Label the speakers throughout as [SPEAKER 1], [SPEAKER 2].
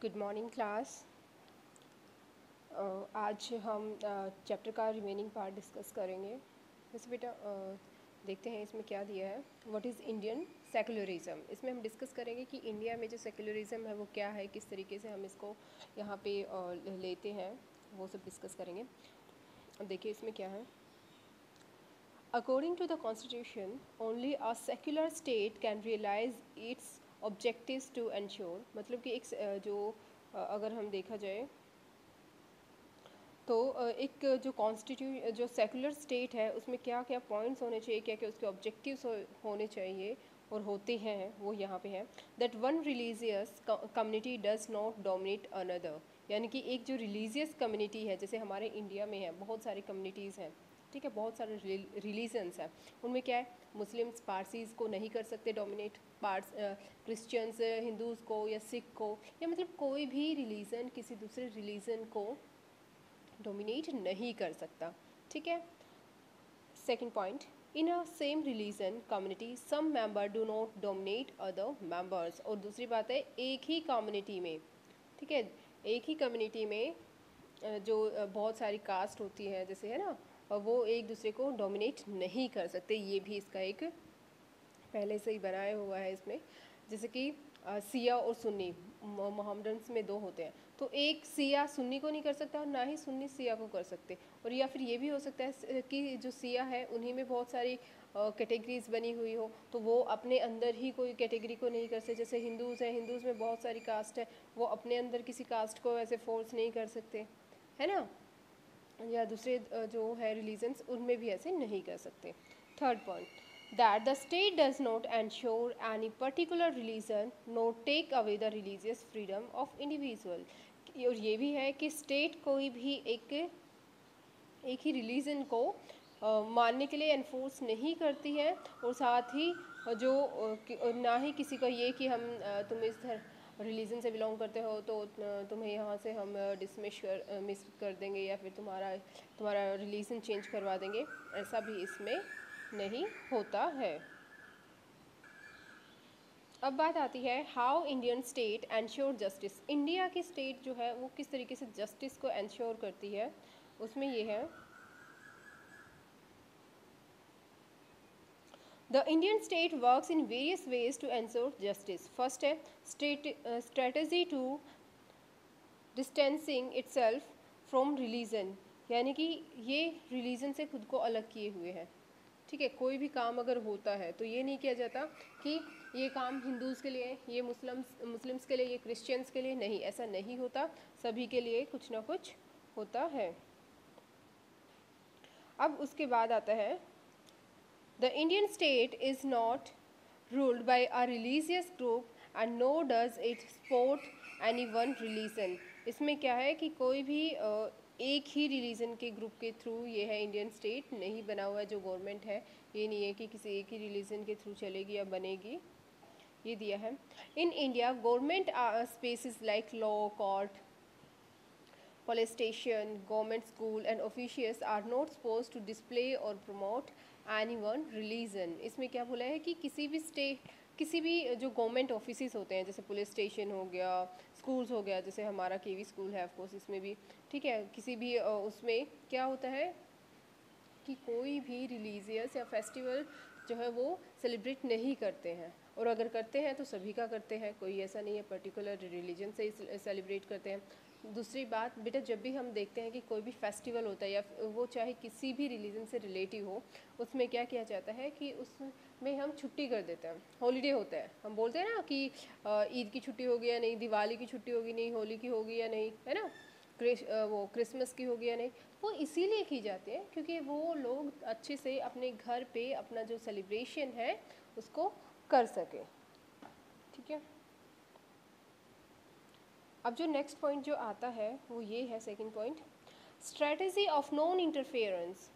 [SPEAKER 1] Good morning class. आज हम chapter का रिमेनिंग पार्ट डिस्कस करेंगे। वैसे बेटा देखते हैं इसमें क्या दिया है। What is Indian secularism. इसमें हम डिस्कस करेंगे कि इंडिया में जो सेकुलरिज्म है वो क्या है, किस तरीके से हम इसको यहाँ पे लेते हैं, वो सब डिस्कस करेंगे। अब देखिए इसमें क्या है। According to the Constitution, only a secular state can realize its objectives to ensure, मतलब कि एक अगर हम देखा जाए तो एक जो सेकुलर स्टेट है उसमें क्या क्या पॉइंट्स होने चाहिए, क्या क्या उसके ऑब्जेक्टिव्स होने चाहिए और होते हैं, वो यहाँ पे है। That one religious community does not dominate another, यानी कि एक जो रिलीजियस कम्युनिटी है, जैसे हमारे इंडिया में है बहुत सारी कम्युनिटीज़ हैं, ठीक है, बहुत सारे रिलीजन्स हैं, उनमें क्या है, मुस्लिम्स पारसीज़ को नहीं कर सकते डोमिनेट, क्रिश्चियंस हिंदूज़ को या सिख को, या मतलब कोई भी रिलीजन किसी दूसरे रिलीजन को डोमिनेट नहीं कर सकता, ठीक है। Second point, in a same religion community some member do not dominate other members. और दूसरी बात है, एक ही कम्युनिटी में, ठीक है, एक ही कम्युनिटी में जो बहुत सारी कास्ट होती है जैसे है ना, वो एक दूसरे को डोमिनेट नहीं कर सकते। ये भी इसका एक पहले से ही बनाया हुआ है इसमें। जैसे कि सिया और सुन्नी, मोहम्मडन्स में दो होते हैं, तो एक सिया सुन्नी को नहीं कर सकता और ना ही सुन्नी सिया को कर सकते। और या फिर ये भी हो सकता है कि जो सिया है उन्हीं में बहुत सारी कैटेगरीज बनी हुई हो, तो वो अपने अंदर ही कोई कैटेगरी को नहीं कर सकते। जैसे हिंदूज़ हैं, हिंदूज़ में बहुत सारी कास्ट है, वो अपने अंदर किसी कास्ट को ऐसे फोर्स नहीं कर सकते, है ना। या दूसरे जो है रिलीजन्स, उनमें भी ऐसे नहीं कर सकते। Third point, that the state does not ensure any particular religion nor take away the religious freedom of individual। और ये भी है कि स्टेट कोई भी एक ही रिलीजन को मानने के लिए एनफोर्स नहीं करती है, और साथ ही जो ना ही किसी का ये कि हम तुम इस रिलीजन से बिलोंग करते हो तो तुम्हें यहाँ से हम मिस कर देंगे, या फिर तुम्हारा रिलीजन चेंज करवा देंगे, ऐसा भी इसमें नहीं होता है। अब बात आती है how Indian state ensure justice. India की स्टेट जो है वो किस तरीके से जस्टिस को एंश्योर करती है, उसमें ये है, the Indian state works in various ways to ensure justice. First है strategy to distancing itself from religion, यानी कि ये रिलीजन से खुद को अलग किए हुए हैं, ठीक है। कोई भी काम अगर होता है तो ये नहीं किया जाता कि ये काम हिंदूज़ के लिए, ये मुस्लिम्स के लिए, ये क्रिश्चियंस के लिए, नहीं, ऐसा नहीं होता, सभी के लिए कुछ ना कुछ होता है। अब उसके बाद आता है, the Indian state is not ruled by a religious group and nor does it support any one religion। इसमें क्या है कि कोई भी एक ही रिलीजन के ग्रुप के थ्रू ये है इंडियन स्टेट नहीं बना हुआ है। जो गवर्नमेंट है ये नहीं है कि किसी एक ही रिलीजन के थ्रू चलेगी या बनेगी, ये दिया है। In India government spaces like law court, police station, government school and officials are not supposed to display or promote any one religion। इसमें क्या बोला है कि किसी भी जो गवर्नमेंट ऑफिसेस होते हैं, जैसे पुलिस स्टेशन हो गया, स्कूल्स हो गया, जैसे हमारा केवी स्कूल है ऑफकोर्स, इसमें भी ठीक है, किसी भी उसमें क्या होता है कि कोई भी रिलीजियस या फेस्टिवल जो है वो सेलिब्रेट नहीं करते हैं, और अगर करते हैं तो सभी का करते हैं, कोई ऐसा नहीं है पर्टिकुलर रिलीजन से ही सेलिब्रेट करते हैं। दूसरी बात बेटा, जब भी हम देखते हैं कि कोई भी फेस्टिवल होता है या वो चाहे किसी भी रिलीजन से रिलेटिव हो, उसमें क्या किया जाता है कि उसमें हम छुट्टी कर देते हैं, हॉलीडे होता है। हम बोलते हैं ना कि ईद की छुट्टी होगी या नहीं, दिवाली की छुट्टी होगी नहीं, होली की होगी या नहीं, है ना, वो क्रिसमस की होगी या नहीं। वो इसीलिए की जाती है क्योंकि वो लोग अच्छे से अपने घर पे अपना जो सेलिब्रेशन है उसको कर सके, ठीक है। अब जो नेक्स्ट पॉइंट जो आता है वो ये है, second point, strategy of non interference.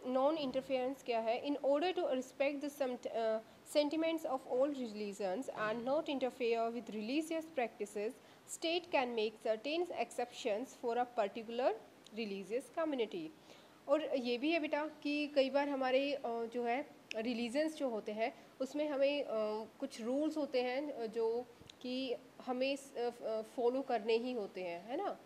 [SPEAKER 1] Non interference क्या है, in order to respect the sentiments of all religions and not interfere with religious practices, state can make certain exceptions for a particular religious community। और ये भी है बेटा कि कई बार हमारे जो है रिलीजन्स जो होते हैं उसमें हमें कुछ रूल्स होते हैं जो कि हमें फॉलो करने ही होते हैं, है ना।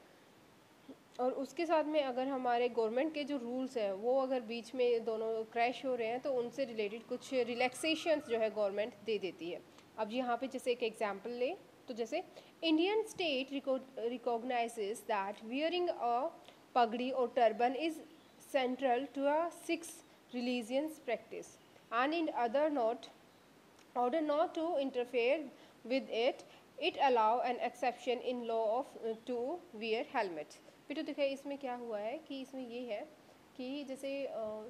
[SPEAKER 1] और उसके साथ में अगर हमारे गवर्नमेंट के जो रूल्स हैं वो अगर बीच में दोनों क्रैश हो रहे हैं तो उनसे रिलेटेड कुछ रिलैक्सेशंस जो है गवर्नमेंट दे देती है। अब यहाँ पे जैसे एक एग्जांपल ले तो जैसे Indian state recognises that wearing a पगड़ी और turban is central to a Sikh religious practice, and in order not to interfere with it, it allow an exception in law of to wear helmet। फिर तो देखिए इसमें क्या हुआ है कि इसमें ये है कि जैसे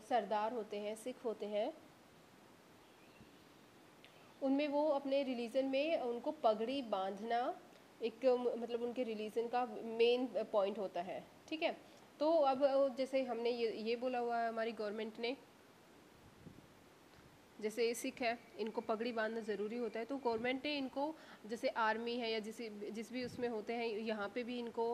[SPEAKER 1] सरदार होते हैं, सिख होते हैं, उनमें वो अपने रिलीजन में उनको पगड़ी बांधना एक मतलब उनके रिलीजन का मेन पॉइंट होता है, ठीक है। तो अब जैसे हमने ये बोला हुआ है हमारी गवर्नमेंट ने, जैसे सिख है इनको पगड़ी बांधना ज़रूरी होता है, तो गवर्नमेंट ने इनको जैसे आर्मी है या जिस भी उसमें होते हैं यहाँ पे भी इनको